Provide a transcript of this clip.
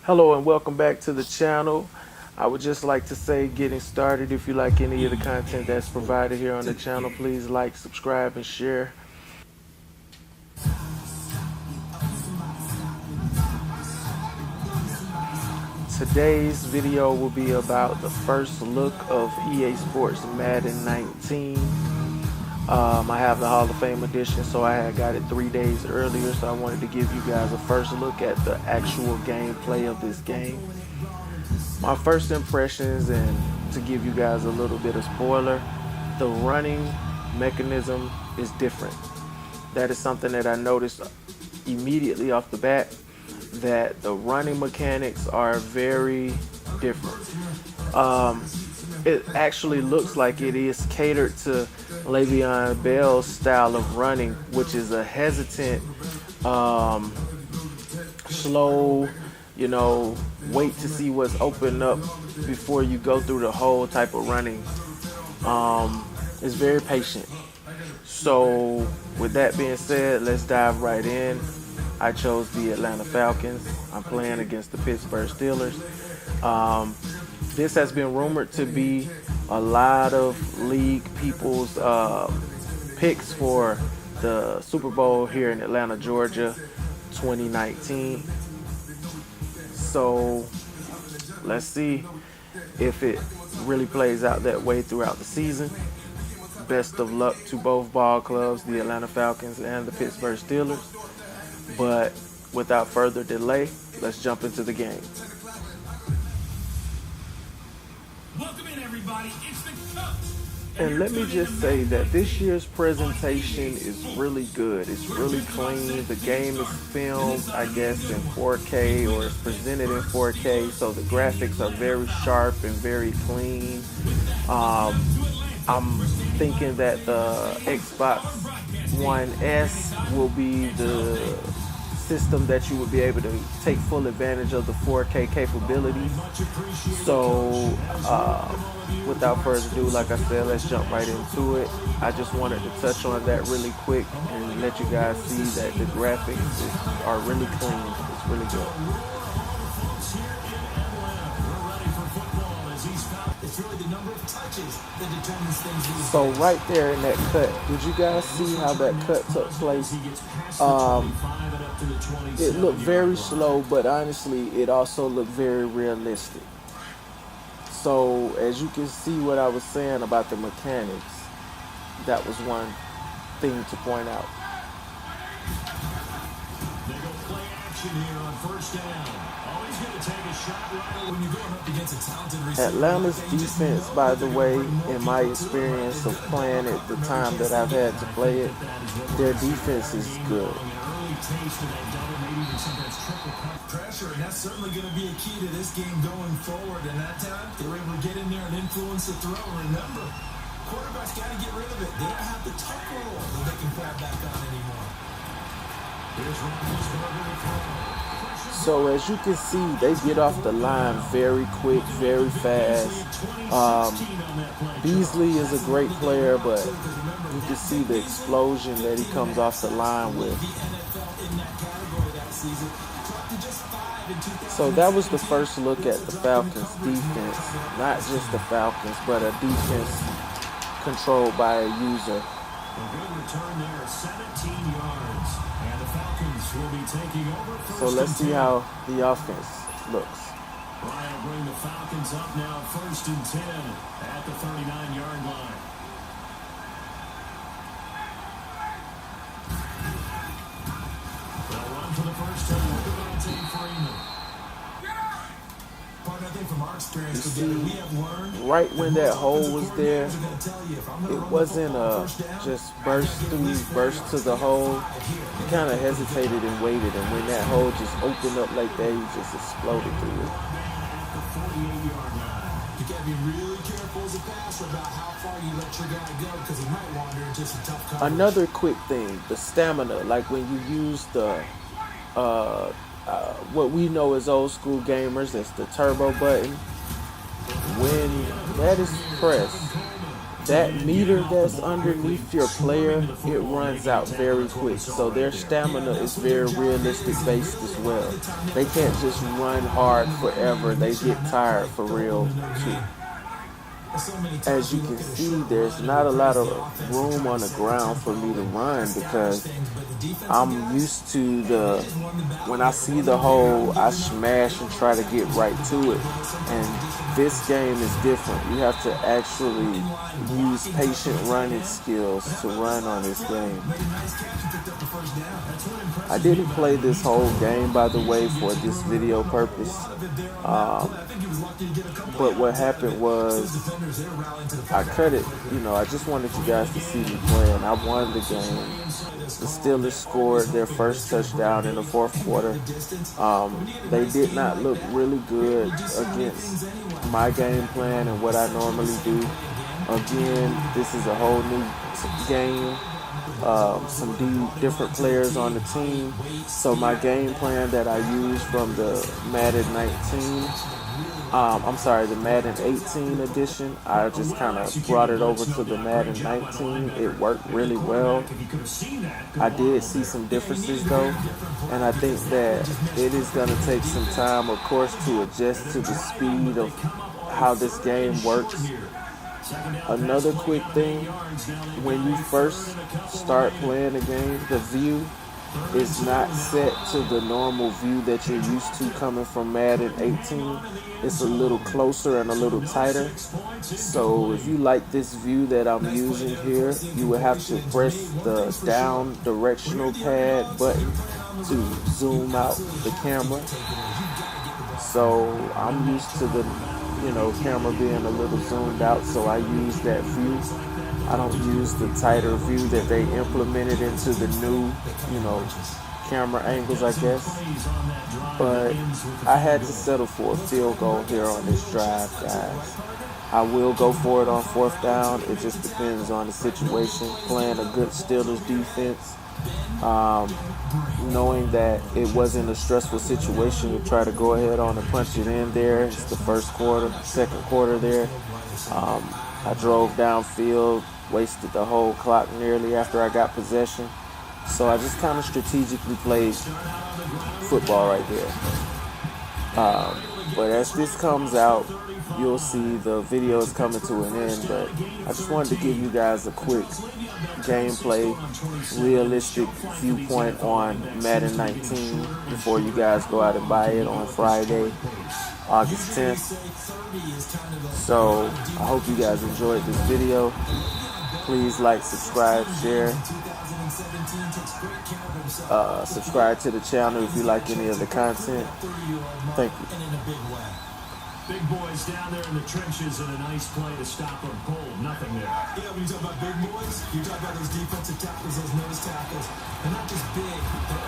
Hello and welcome back to the channel. I would just like to say, getting started, if you like any of the content that's provided here on the channel, please like, subscribe, and share. Today's video will be about the first look of EA Sports Madden 19. I have the Hall of Fame edition, so I had got it 3 days earlier, so I wanted to give you guys a first look at the actual gameplay of this game. My first impressions, and to give you guys a little bit of spoiler, the running mechanism is different. That is something that I noticed immediately off the bat, that the running mechanics are very different. It actually looks like it is catered to Le'Veon Bell's style of running, which is a hesitant, slow, wait to see what's open up before you go through the whole type of running. It's very patient. So with that being said, let's dive right in. I chose the Atlanta Falcons. I'm playing against the Pittsburgh Steelers. This has been rumored to be a lot of league people's picks for the Super Bowl here in Atlanta, Georgia, 2019. So let's see if it really plays out that way throughout the season. Best of luck to both ball clubs, the Atlanta Falcons and the Pittsburgh Steelers. But without further delay, let's jump into the game. Welcome in, everybody. It's the coach. And let me just say that this year's presentation is really good. It's really clean. The game is filmed, I guess, in 4K, or it's presented in 4K, so the graphics are very sharp and very clean. I'm thinking that the Xbox One S will be the system that you would be able to take full advantage of the 4K capabilities. So without further ado, like I said, let's jump right into it. I just wanted to touch on that really quick and let you guys see that the graphics are really clean. It's really good. So right there in that cut, did you guys see how that cut took place? It looked very slow, but honestly, it also looked very realistic. So as you can see what I was saying about the mechanics, that was one thing to point out. They go play action here on first down. Always going to take a shot right when you're going up against a talented receiver. Atlanta's defense, by the way, in my experience of playing it, the time that I've had to play it, their defense is good. Pressure, and that's certainly going to be a key to this game going forward. And that time, they were able to get in there and influence the throw. Remember, quarterbacks got to get rid of it. They don't have the tuck roll that they can fall back on anymore. Here's So as you can see, they get off the line very quick, very fast. Beasley is a great player, but you can see the explosion that he comes off the line with. So that was the first look at the Falcons defense. Not just the Falcons, but a defense controlled by a user. A good return there, 17 yards. And the Falcons will be taking over first. So let's see how the offense looks. Bryant bring the Falcons up now, 1st and 10 at the 39-yard line. They'll run for the first time with Devontae Freeman. I think from our experience together, we have learned right when that hole was there, it wasn't a just burst to the hole. He kind of hesitated and waited, and when that hole just opened up like that, he just exploded through it. You gotta be really careful as a passer about how far you let your guy go, because he might wander into some tough coverage. Another quick thing, the stamina, like when you use the what we know as old school gamers, that's the turbo button. When that is pressed, that meter that's underneath your player, it runs out very quick. So their stamina is very realistic based as well. They can't just run hard forever. They get tired for real too. As you can see, there's not a lot of room on the ground for me to run because I'm used to when I see the hole, I smash and try to get right to it. And this game is different. You have to actually use patient running skills to run on this game. I didn't play this whole game, by the way, for this video purpose. But what happened was I cut it. I just wanted you guys to see me playing. I won the game. The Steelers scored their first touchdown in the fourth quarter. They did not look really good against my game plan and what I normally do. Again, this is a whole new game. Some different players on the team. So my game plan that I used from the Madden 19, the Madden 18 edition, I just kind of brought it over to the Madden 19. It worked really well. I did see some differences though, and I think that it is going to take some time, of course, to adjust to the speed of how this game works. Another quick thing, when you first start playing the game, the view is not set to the normal view that you're used to coming from Madden 18. It's a little closer and a little tighter. So if you like this view that I'm using here, you will have to press the down directional pad button to zoom out the camera. So I'm used to the camera being a little zoomed out, so I use that view. I don't use the tighter view that they implemented into the new, camera angles, I guess. But I had to settle for a field goal here on this drive, guys. I will go for it on fourth down. It just depends on the situation. Playing a good Steelers defense, knowing that it wasn't a stressful situation to try to go ahead on and punch it in there. It's the second quarter there. I drove downfield, wasted the whole clock nearly after I got possession. So I just kind of strategically played football right there. But as this comes out, you'll see the video is coming to an end. But I just wanted to give you guys a quick gameplay, realistic viewpoint on Madden 19 before you guys go out and buy it on Friday, August 10th. So I hope you guys enjoyed this video. Please like, subscribe, share. Subscribe to the channel if you like any of the content. Thank you. Big boys down there in the trenches and a nice play to stop them cold. Nothing there. Yeah, when you talk about big boys, you talk about those defensive tackles, those nose tackles. They're not just big, they're